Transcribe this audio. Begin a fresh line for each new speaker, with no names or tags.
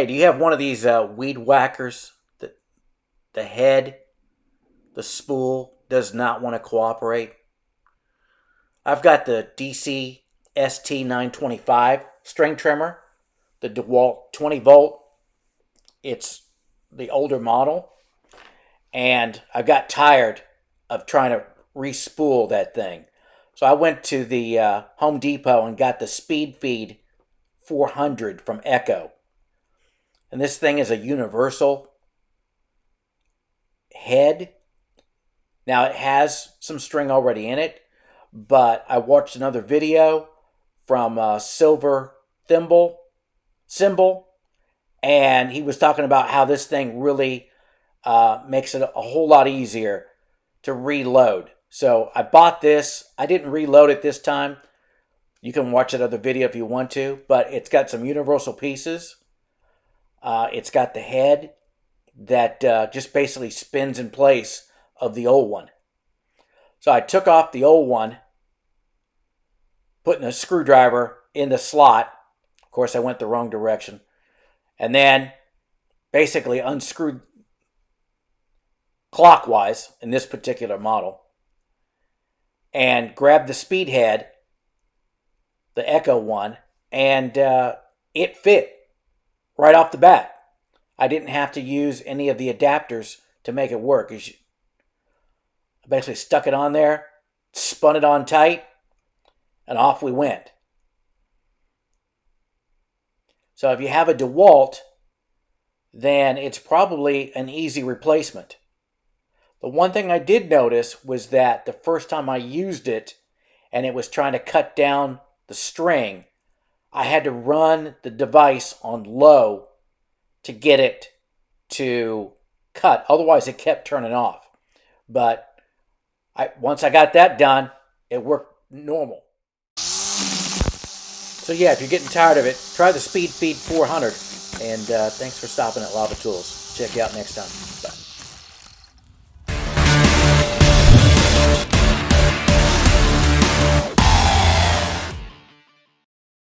Hey, do you have one of these weed whackers that the head, the spool, does not want to cooperate? I've got the DCST925 string trimmer, the Dewalt 20 volt. It's the older model, and I got tired of trying to re-spool that thing. So I went to the Home Depot and got the Speed Feed 400 from Echo. And this thing is a universal head. Now it has some string already in it, but I watched another video from Silver Cymbal, and he was talking about how this thing really makes it a whole lot easier to reload. So I bought this. I didn't reload it this time. You can watch that other video if you want to, but it's got some universal pieces. It's got the head that just basically spins in place of the old one. So I took off the old one, putting a screwdriver in the slot. Of course, I went the wrong direction. And then basically unscrewed clockwise in this particular model and grabbed the speed head, the Echo one, and it fit right off the bat. I didn't have to use any of the adapters to make it work. I basically stuck it on there, spun it on tight, and off we went. So if you have a Dewalt, then it's probably an easy replacement. The one thing I did notice was that the first time I used it and it was trying to cut down the string, I had to run the device on low to get it to cut. Otherwise, it kept turning off. But once I got that done, it worked normal. So yeah, if you're getting tired of it, try the Speed Feed 400. And thanks for stopping at Lava Tools. Check you out next time. Bye.